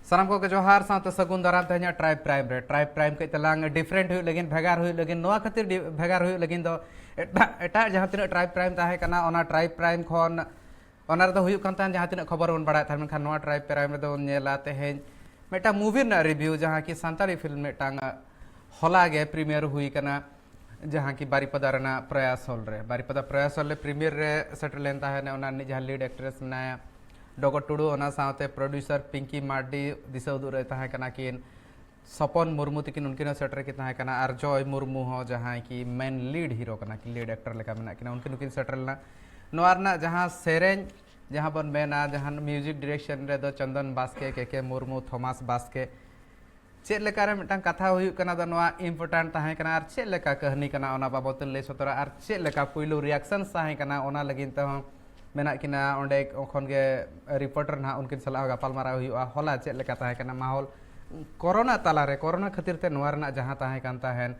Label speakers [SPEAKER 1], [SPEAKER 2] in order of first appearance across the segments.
[SPEAKER 1] साराम को जोहार साथ सगुन दाराम तेहना ट्राइब प्राइम कई तलांग डिफरेंट हुई लगिन भेगार हुई लगिन नोआ खातिर भेगार हुई लगिन दो एटा जहां तिना ट्राइब प्राइम ताहे कना ओना ट्राइब प्राइम खन ओना रे दो हुई कान तान जहां तिना खबर बन बड़ा थान मेनखान नोआ ट्राइब प्राइम रे दो नेला तेहेन मेटा मूवी ना रिव्यू जहां की सांताली फिल्म मेटांग होला गे प्रीमियर हुई कना जहां की बारीपदा रना प्रयास हॉल रे बारीपदा प्रयास हॉल रे प्रीमियर रे सेटल लेन ताहे ने ओना जहां लीड एक्ट्रेस मनाया डॉगर टुडू ओना साथे प्रोड्यूसर पिंकी मार्डी दिशा उदुग रे ताहे कना किन सपन मुर्मू तकिन उनकिन सेटर की ताहे कना आर जॉय मुर्मू हो जहां की मेन लीड हीरो कना की लीड एक्टर लेका मेना किना उनकिन सेटर लेना नोआ रना जहां सेरेंज जहां बन मेना जहां म्यूजिक डायरेक्शन रे दो चंदन बास्के के मुर्मू थॉमस बास्के चेक लेका रे मिटन कथा हुई कना दो नोआ इम्पोर्टेंट ताहे कना आर चेक लेका कहानी कना ओना बाबत ले सतरा आर चेक लेका पुइलु रिएक्शन ताहे कना ओना लगिन त मेना किना ओंडे खन गे रिपोर्टर ना उनकिन सला गापालमारा हुआ होला चेक लेका ताहे कना माहौल कोरोना तालारे कोरोना खातिर ते नोआ रना जहां ताहे कान ताहेन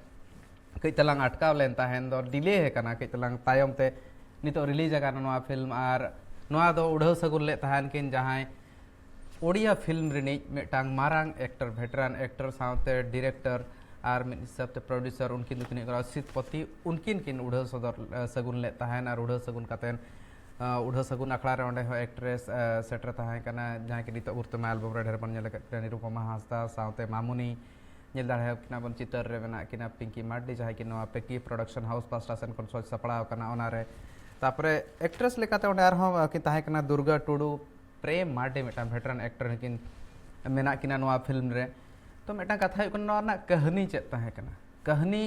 [SPEAKER 1] कई तलांग अटकाव लेन ताहेन दो डिले है कना कई तलांग तायम ते नितो रिलीज आगान नोआ फिल्म आर नोआ दो उड़ाव सगुन ले ताहेन किन जहां Odia film Rini मेटांग Marang actor वेटरान actor साथे डायरेक्टर आर मिद हिसाब ते प्रोड्यूसर उनकिन दुकिन सिद्धपति उनकिन किन उड़ाव सदर सगुन ले ताहेन आर उड़ाव सगुन कातेन उड़ाव सगुन अखड़ा रे ओंडे हो एक्ट्रेस सेटर ताहे कना जहां की नितो उर्तमा एल्बम रे ढेर बन नेल निरुपमा हांसदा साथे मामुनी नेल दाढ़े किना बन चितर रे मेना किना पिंकी मार्डी जहां की नोआ पेकी प्रोडक्शन हाउस पास्टासन कोन सोच सपड़ा कना ओना रे तापरे एक्ट्रेस लेकाते ओंडे आरहो कि ताहे कना दुर्गा टुडू प्रेम मार्डी मेटान वेटरान एक्टर किन मेना किना नोआ फिल्म रे तो मेटा कथा हुई कना ना कहानी चेक ताहे कना कहानी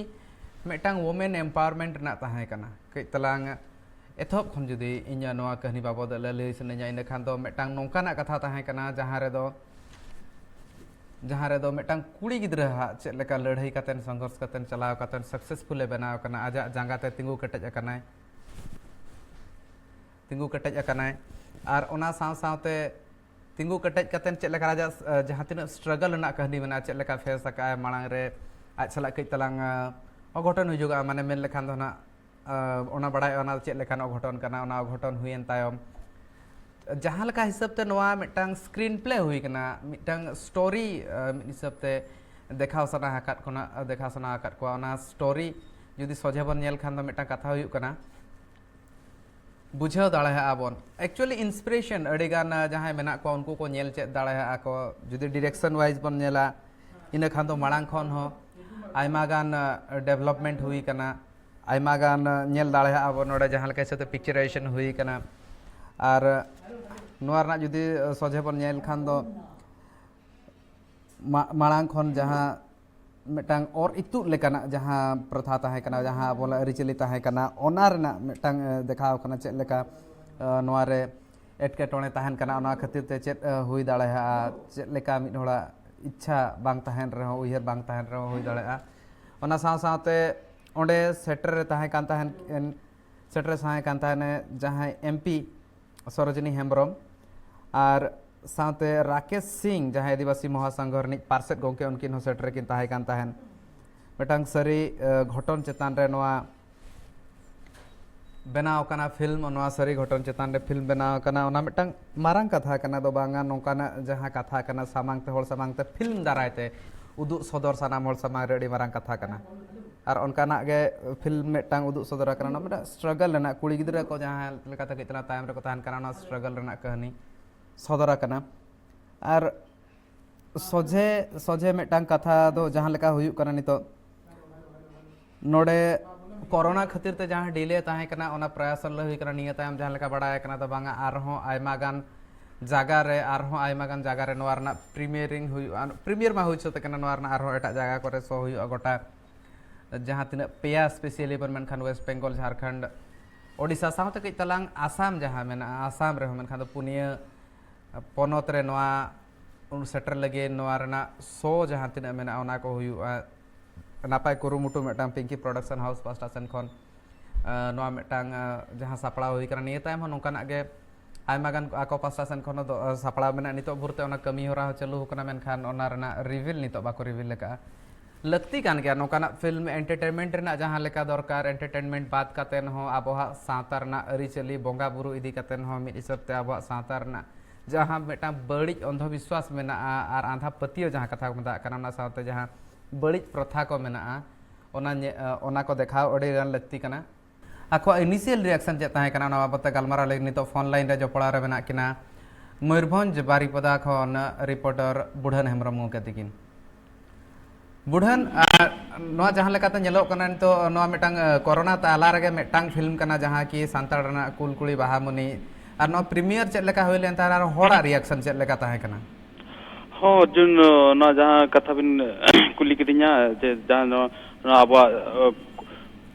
[SPEAKER 1] मेटांग वुमेन एम्पावरमेंट ना ताहे कना कई तलांग एथब खन जुदी इन्या नोआ कहानी बाबद लई सनेजा इन खान दो मेटांग नोंकाना कथा ताहे कना जहां रे दो मेटांग कुड़ी गिद्रा हा चेक लेका लड़ाई कातेन संघर्ष कातेन चलाव कातेन सक्सेसफुल बनाव कना आजा जांगा ते तिंगु कटेज अकनाय आर ओना साव सावते तिंगु कटेज कातेन चेक लेका आजा जहां तिना स्ट्रगल ना कहानी बना चेक लेका फेस आका मांग रे आज सला कई तलांग अघटन हुजुगा माने मेन लेखान दो ना ओना बड़ाय ओना चेक लेखान अघटन कना ओना अघटन हुयन तायम जहां लेका हिसाब ते नोआ मिटांग स्क्रीन प्ले हुई कना मिटांग स्टोरी हिसाब ते देखाव सना हाकात कोना देखाव सना हाकात को ओना स्टोरी जुदी सोझे बन नेल खान दो मिटांग कथा हुई कना बुझाव दाड़े आबन एक्चुअली इंस्पिरेशन अड़ेगान जहां मेना को उनको को नेल चेक दाड़े को जुदी डायरेक्शन वाइज बन नेला इन खान दो मांग खन हो आयमा गान डेवलपमेंट हुई कना आयमा गान नेल दाड़े आबो नोडे जहां लेका हिसाब ते पिक्चराइजेशन हुई कना आर नोआ रना जुदी सोझे बन नेल खान दो मांग खन जहां मेटांग और इतु लेकाना जहां प्रथा ताहे कना जहां बोला अरिचली ताहे कना ओना रना मेटांग देखाव कना चेक लेका नोआ रे एटकेटोणे ताहेन कना ओना खातिर ते चेक हुई दाड़े चेक लेका मिद होड़ा इच्छा बांग ताहेन रहो उयहर बांग ताहेन रहो हुई दाड़े ओना साव सावते ओंडे सेटर रे ताहे कान ताहेन सेटर साहे कान ताहेने जहां एमपी सरोजनी हेम्ब्रम आर साथे राकेश सिंह जहां आदिवासी महासंघ रनिज पार्षद गोंके उनकिन हो सेटर किन ताहे कान ताहेन मेटांग सरी घटन चेतान रे नोआ बनाव कना फिल्म नोआ सरी घटन चेतान रे फिल्म बनाव कना ओना मेटांग मारांग कथा कना दो बांगा नोकाना जहां कथा कना सामांग ते होल सामांग ते फिल्म दारायते उदुग सदर सानाम होल सामांग रे अडी मारांग कथा कना आर उनकाना गे फिल्म मेटांग उदुग सदर कना ना स्ट्रगल रना कुड़ी गिद्रा को जहां लेकाते कितना तायम रे को ताहन कना ना स्ट्रगल रना कहानी सदर कना आर सोझे सोझे मेटांग कथा दो जहां लेका हुयु कना नितो नोडे कोरोना खातिर ते जहां डिले ताहे कना ओना प्रयास ल हुई कना निया तायम जहां लेका बड़ाय कना तो बांगा आरहो आयमा गान जागा रे आरहो आयमा गान जागा रे नोआ रना प्रीमियरिंग हुई प्रीमियर मा हुई छते कना नोआ रना आरहो एटा जागा करे सो हुई गोटा जहां तिना पेया स्पेशली बन मेनखान वेस्ट बेंगल झारखंड ओडिशा साथे कई तलांग आसाम जहां मेना आसाम रे मेनखान तो पुनिया पोनोत रे नोआ उन सेटर लगे नोआ रना सो जहां तिना मेना ओना को हुआ नापाय कुरुमुटु मेटांग पिंकी प्रोडक्शन हाउस पास्टासन खन नोआ मेटांग जहां सापड़ा हुई कना निया तायम नोकाना गे आयमा गान आको पास्टासन खन दो सापड़ा मेना नितो भुरते ओना कमी होरा चालू कना मेनखान ओना रना रिवील नितो बाको रिवील लेका लगती कान गया नोकाना फिल्म एंटरटेनमेंट रना जहां लेका दरकार एंटरटेनमेंट बात कातेन हो आबोहा सावता रना अरिचली बोंगा बुरु इदी कातेन हो मिद हिसाब ते आबोहा सावता रना जहाँ मिट्टां बड़ी अंधविश्वास मेना और आंधा पतियो जहाँ कथा को मता कना ना साथे जहाँ बड़ी प्रथा को मेना ओना को देखाव अड़ी गान लगती कना आको इनिशियल रिएक्शन चेक ताहे कना ना बाबते गालमारा ले नितो फोन लाइन रे जपड़ा रे मेना किना मयूरभंज बारीपदा खन रिपोर्टर बुढ़न हेम्ब्रम मुके तिकिन बुढ़न नोआ जहाँ लेकाते नेलो कना नितो नोआ मिटांग कोरोना ताला रे मिटांग फिल्म कना जहाँ की सांताड़ रना कुलकुड़ी बाहामुनि और नोआ प्रीमियर चेक लेका हुई लेन तारा होड़ा रिएक्शन चेक लेका ताहे कना
[SPEAKER 2] हो अर्जुन ना जहाँ कथा बिन कुली किदिnya जे जहाँ ना आबा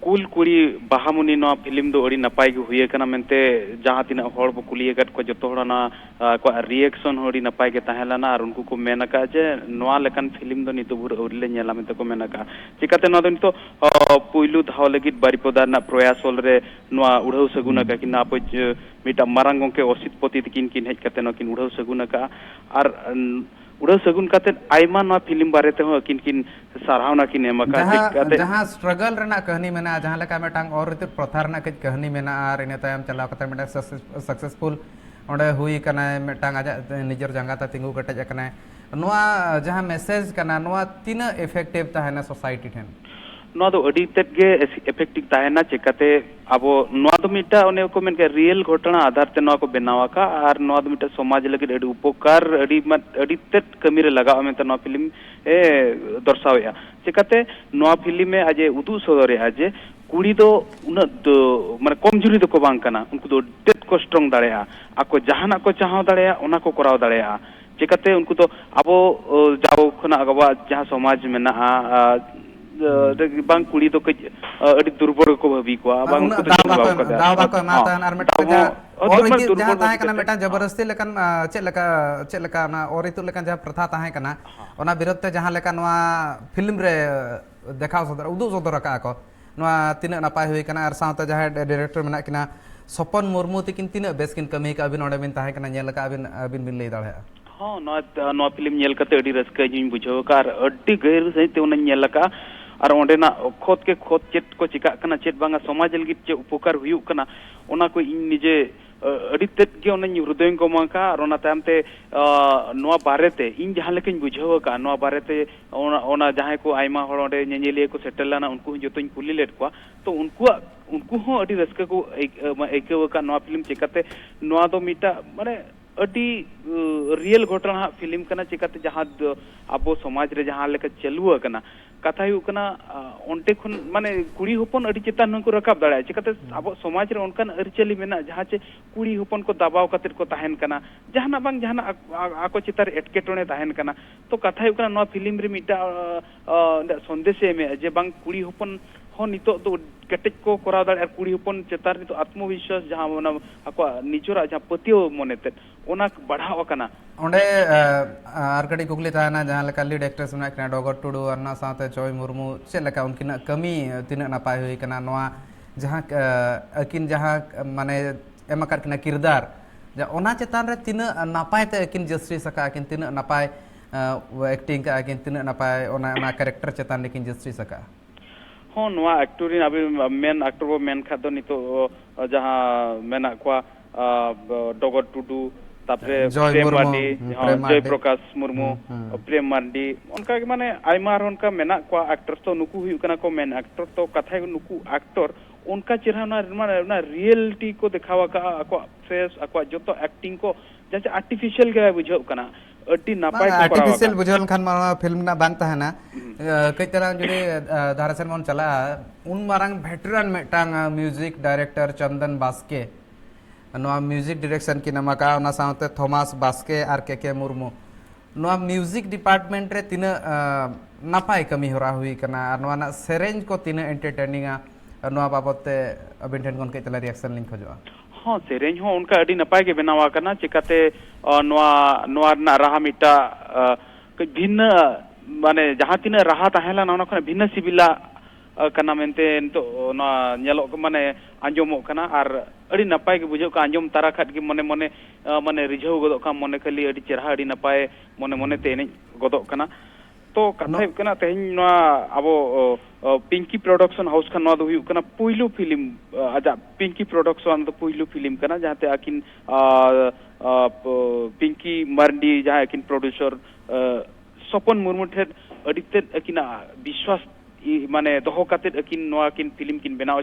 [SPEAKER 2] कुल कुड़ी बाहामुनि ना फिल्म दो अड़ी नपाय के हुए कना मेंते जहाँ तीना होड़ बो कुली गट को जतो होड़ा ना को रिएक्शन होड़ी नपाय के ताहेला ना और उनको को मेना का जे नोआ लेकन फिल्म दो नितो बुर उरले नेला मेंते को मेना का चिकाते ना दो नितो पुइलु धाव लगित बारीपदा ना प्रयास होल रे नोआ उड़ाउ सगुना का कि ना आप मिटा मारांग के असित पति किन किन हेज कते ना किन उड़ाउ सगुना का और उड़ा सगुन काते आयमा ना फिल्म बारे ते हो किन किन सारावना किन एमका
[SPEAKER 1] जहां स्ट्रगल रना कहानी मेना जहां लका मेटांग और रीति प्रथा रना कज कहानी मेना आर इने तायम चलाव कते मेटा सक्सेसफुल ओंडे हुई कना मेटांग आजा निजर जंगा ता तिंगु कटज कना नोआ जहां मैसेज कना नोआ तीना इफेक्टिव ताहेना सोसाइटी ठेन
[SPEAKER 2] नोआ दो अडी तेत गे इफेक्टिव ताहेना चेकाते आबो नोआ दो मिटा ओने को मेन के रियल घटना आधार ते नोआ को बनावा का और नोआ दो मिटा समाज लगे अडी उपकार अडी तेत कमी रे लगा में नोआ फिल्म ए दर्शावया चेकाते नोआ फिल्म में आजे उदु सदरे आजे कुड़ी दो उन माने कमजोरी दो को बांग कना उनको दो तेत को स्ट्रांग दाड़ेया आको जहाना को चाहो दाड़ेया ओना को कराव दाड़ेया चेकाते उनको तो आबो जाओ खना अगवा जहां समाज में ना बांग कुड़ी तो कज अडी दुर्बल को भाभी को बांग को
[SPEAKER 1] दाव बाको माता आर मेटा जा और जहां ताहे कना मेटा जबरदस्ती लेकन चेक लका ना और इतु लेकन जहां प्रथा ताहे कना ओना विरोध ते जहां लेका नोआ फिल्म रे देखाव सदर उदु सदर का को नोआ तिना नपाय हुई कना आर साथ जहां डायरेक्टर मेना किना सपन मुर्मू तिकिन तिना बेसकिन कमी का अबिन ओडे बिन ताहे कना नेल का अबिन बिन लई दाड़े
[SPEAKER 2] हां नोआ फिल्म नेल कते अडी रस्का जिन बुझो कार अडी गैर सही ते उन नेल का और ओंडेना खोद के खोद चेत को चिका कना चेत बांगा समाज लगित चे उपकार हुयु कना ओना को इन निजे अडी तेत के ओना हृदय को माका और ओना तामते नोआ बारेते इन जहां लेकिन बुझाव का नोआ बारेते ओना जहां को आयमा होड़ ओंडे नेनेलिए को सेटल लाना उनको जतोñ कुली लेट को तो उनको हो अडी रस्का को एकेव का नोआ फिल्म चिकाते नोआ दो मिटा माने अडी रियल घटना फिल्म कना चिकाते जहां आबो समाज रे जहां लेका चलुआ कना कथा हुई कना ओंटे खुन माने कुड़ी होपन अडी चेतान को रकाब दाड़ा चिकाते आबो समाज रे ओनकान अरिचली मेना जहां चे कुड़ी होपन को दबाव खातिर को ताहेन कना जहाना बांग जहाना आको चितार एटकेटोने ताहेन कना तो कथा हुई कना नो फिल्म रे मिटा संदेश में जे बांग कुड़ी होपन हो नितो तो केटेज को कराव दाड़ा कुड़ी होपन चेतार तो आत्मविश्वास जहां ओना आको निजोरा जहां पतियो मनेते ओना बढ़ाव कना
[SPEAKER 1] ओंडे आर कड़ी कुकली ताना जहां लेका लीड एक्ट्रेस मेना कना डोगर टुडू और ना साथे चोय मुर्मू चे लेका उनकिना कमी तिना नापाय हुई कना नोआ जहां अकिन जहां माने एमाकार कना किरदार जा ओना चेतान रे तिना नापाय ते अकिन जस्टिस सका अकिन तिना नापाय एक्टिंग का अकिन तिना नापाय ओना कैरेक्टर चेतान लेकिन जस्टिस सका
[SPEAKER 2] हो नोआ एक्टोरिन अबे मेन एक्टर वो मेन खादो नितो जहां मेना को डोगर टुडू तापरे प्रेम मार्डी जय प्रकाश मुर्मू प्रेम मार्डी उनका माने आयमा उनका मेना को एक्टर तो नुकु हुई कना को मेन एक्टर तो कथा नुकु एक्टर उनका चेहरा ना रियलिटी को दिखावा का को फेस को जो एक्टिंग को जैसे आर्टिफिशियल के बुझो कना अड्डी नापाय को
[SPEAKER 1] आर्टिफिशियल बुझल खान माना फिल्म ना बांग ताहना कई तरह जुड़ी धारासन मन चला उन मारंग वेटरन मेटांग म्यूजिक डायरेक्टर चंदन बास्के नोआ म्यूजिक डायरेक्शन की नमका ओना साथे थॉमस बास्के आर के मुर्मू नोआ म्यूजिक डिपार्टमेंट रे तिना नापाय कमी होरा हुई कना आर नोआ ना सेरेंज को तिना एंटरटेनिंग नोआ बाबते अबिन ठेन कोन के तला रिएक्शन लिंक खोजवा
[SPEAKER 2] हाँ सेरेंज हो उनका अडी नपाय के बनावा करना चिकाते नोआ ना रहा मिटा भिन्न माने जहां तिना रहा ताहेला ना खन भिन्न सिबिला कना मेनते तो ना नेलो माने आंजमो कना आर अडी नपाय के बुझो का आंजम तारा खाट के मने मने माने रिझाव गदो का मने खाली अडी चेहरा अडी नपाय मने मने ते एने गदो कना तो कथा हुई कना तेहन नवा अबो पिंकी प्रोडक्शन हाउस खान नवा दो हुई कना पुइलु फिल्म आजा पिंकी प्रोडक्शन तो पुइलु फिल्म कना जहाते आकिन पिंकी मर्डी जहाँ आकिन प्रोड्यूसर सपन मुर्मू ठेर अडिते आकिन विश्वास माने दोहो काते आकिन नवा आकिन फिल्म किन बनाव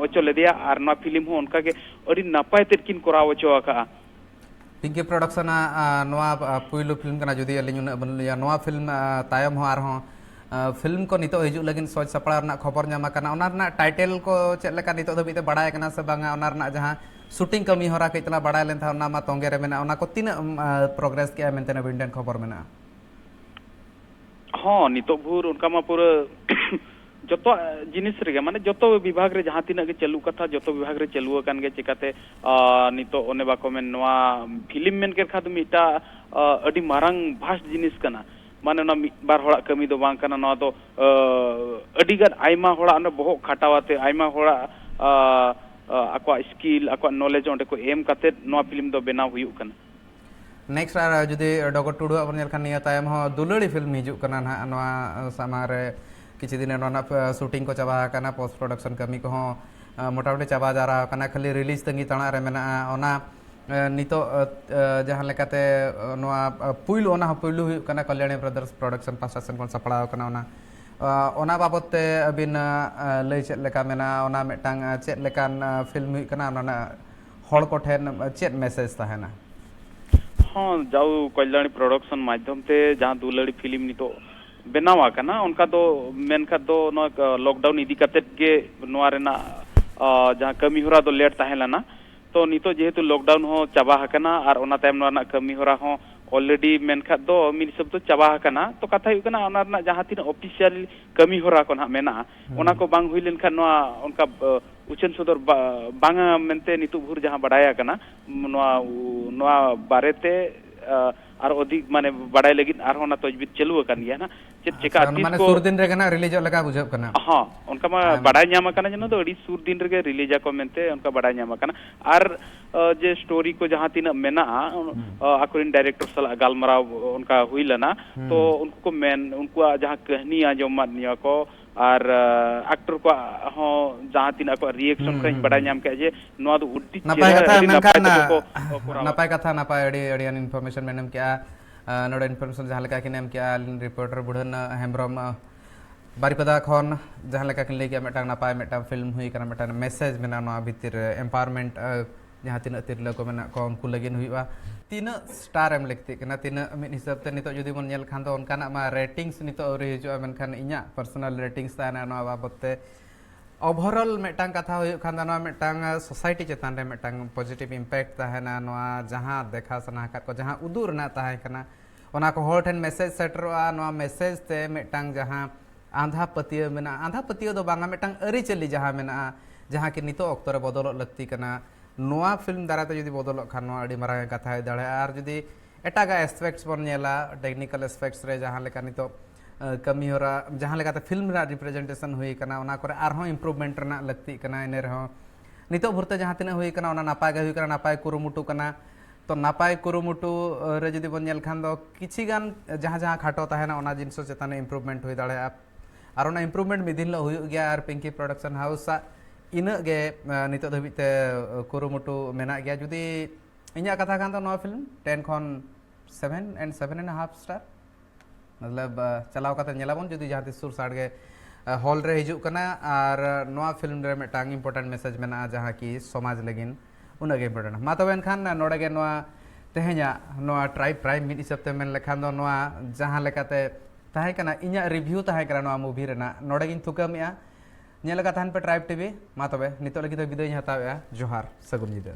[SPEAKER 2] अचो लेदिया और नवा फिल्म हो उनका के अड़ी नापाय तेर किन कोराव अचो आका
[SPEAKER 1] पिंकी प्रोडक्शन नवा पुइलु फिल्म कना जुदी अलिन उना बनलिया नवा फिल्म तायम हो आरहों फिल्म को नितो हिजुग लगिन सोच सपड़ा रना खबर ᱧᱟᱢ आकना ओना रना टाइटल को चेक लेका नितो धबिते बडाय कना से बांगा ओना रना जहां शूटिंग कमी होरा के इतना बडाय लेन था ओना मा तोंगे रे मेना ओना को तीन प्रोग्रेस के मेंटेन बिंडन खबर मेना
[SPEAKER 2] हां नितो भूर उनका मा पूरा जतो जिनिस रे माने जतो विभाग रे जहां तिना के चालू कथा जतो विभाग रे चालू कान गे चिकाते नितो ओने बाको मेन नवा फिल्म मेन के खाद मिटा अडी मारंग भास्ट जिनिस कना माने ना बार होड़ा कमी दो बांग कना नवा तो अडी गान आइमा होड़ा ने बहुत खाटावाते आइमा होड़ा akwa skill akwa knowledge onde ko em kate no film do bena huyu kana
[SPEAKER 1] next आर जुदी डॉक्टर टुडू अपन नेल खान निया तायम हो दुलड़ी फिल्म हिजु कना ना नवा समारे किछि दिन नोना शूटिंग को चाबा कना पोस्ट प्रोडक्शन कमी को मोटामोटी चाबा जा रहा कना खाली रिलीज तंगी ताना रे मेना ओना नितो जहां लेकाते नवा पुइल ओना पुइलु हुयु कना कल्याणी ब्रदर्स प्रोडक्शन पास्टेशन कोन सपड़ाव कना ओना बाबते अबिन लय चेत लेका मेना ओना मेटांग चेत लेकान फिल्म हुयु कना ओना हड़ को ठेन चेत मैसेज ताहेना
[SPEAKER 2] हाँ जाऊ कल्याणी प्रोडक्शन माध्यम ते जहाँ दुलड़ी फिल्म नितो बनावा कना उनका तो मेन का तो नो लॉकडाउन इदी कतेत के नोआ रेना जहाँ कमी होरा तो लेट ताहेला ना तो नितो जेहेतु लॉकडाउन हो चाबा हकना और ओना टाइम नोआ ना कमी होरा हो ऑलरेडी मेन का दो मिन सब तो चाबा हकना तो कथा हुई कना ओना ना जहाँ तीन ऑफिशियल कमी होरा को ना मेना ओना को बांग हुई लेन खा नोआ उनका उचन सदर बांगा मेनते नितु भूर जहाँ बड़ाया कना नोआ बारेते और अधिक माने बड़ाई लगिन और होना तजबीज चलू अकन गया ना चेक चेका
[SPEAKER 1] माने सुर दिन रे कना रिलीज लगा बुझब कना
[SPEAKER 2] हां उनका मा बड़ाई ᱧᱟᱢ कना जनो तो अड़ी सुर दिन रे रिलीज को मेनते उनका बड़ाई ᱧᱟᱢ कना और जे स्टोरी को जहाँ तीन मेना अकोरिन डायरेक्टर साला गालमराव उनका हुई लना तो उनको मेन उनको जहाँ कहानी आजम निया को और एक्टर को हो जहाँ तीन को रिएक्शन कहीं बड़ा ᱧᱟᱢ के जे नोआ दो उड्डी
[SPEAKER 1] नपाय कथा मेनखान नपाय कथा नपाय अड़ी अड़ियान इनफॉरमेशन मेनम क्या नोडे इनफॉरमेशन जहाँ लेका किनेम क्या रिपोर्टर बुढ़न हेम्ब्रम बारिपदा खन जहाँ लेका किन लेके मेटांग नपाय मेटांग फिल्म हुई कना मेटांग मैसेज मेना नोआ भीतर एम्पावरमेंट जहाँ तीन तिरला को मेना को उनको लगिन हुईवा तीन स्टार एम लिखती कना तीन मिद हिसाब ते नितो जुदी बन नेल खान तो उनकाना मा रेटिंग्स नितो अवरी हिजुआ मेनखान इኛ पर्सनल रेटिंग्स ताना नोआ बाबते ओवरऑल मेटांग कथा हुई खान नोआ मेटांग सोसाइटी चेतान रे मेटांग पॉजिटिव इम्पैक्ट ताहेना नोआ जहाँ देखा सना का को जहाँ उदूर ना ताहे कना ओना को होर ठेन मैसेज सेटरवा नोआ मैसेज ते मेटांग जहाँ आंधा पतियो मेना आंधा पतियो दो बांगा मेटांग अरी चली जहाँ मेना जहाँ कि नितो ऑक्टो रे बदल लगती कना नोआ फिल्म दाराते जुदी बदल खान नोआ अडी मारा कथा दाड़े और जुदी एटागा एस्पेक्ट्स बन नेला टेक्निकल एस्पेक्ट्स रे जहाँ लेका नितो कमी होरा जहाँ लेकाते फिल्म रा रिप्रेजेंटेशन हुई कना ओना करे आरहों इम्प्रूवमेंट रना लगती कना इने रहो नितो भरते जहाँ तिना हुई कना ओना नापाय गे हुई कना नापाय कुरुमुटु कना तो नापाय कुरुमुटु रे जुदी बन नेल खान दो किछि गान जहाँ जहाँ खाटो ताहेना ओना जिनसो चेताने इम्प्रूवमेंट हुई दाड़े और ओना इम्प्रूवमेंट मिदिन लो हुई गया और पिंकी प्रोडक्शन हाउस इना गे नितो धबिते कुरुमुटु मेना गया जुदी इኛ कथा खान तो नवा फिल्म 10 खन 7 and 7.5 स्टार मतलब चलाव कते नेलाबन जुदी जहाँ सुर साड़ गे हॉल रे हिजु कना और नवा फिल्म रे मेटांग इम्पोर्टेंट मैसेज मेना जहाँ की समाज लगिन उना गे इम्पोर्टेंट मा तबे एनखान नोडे गे नवा तेहे냐 नवा ट्राइब प्राइम मिड हिसाब ते मेन लेखान दो नवा जहाँ लेकाते ताहे कना इኛ रिव्यू ताहे करा नवा मूवी रेना नोडे गिन थुकामिया नेल का थान पे ट्राइब टीवी मा तबे नितो लगी तो विदाय हतावेआ जोहार सगुन जिदा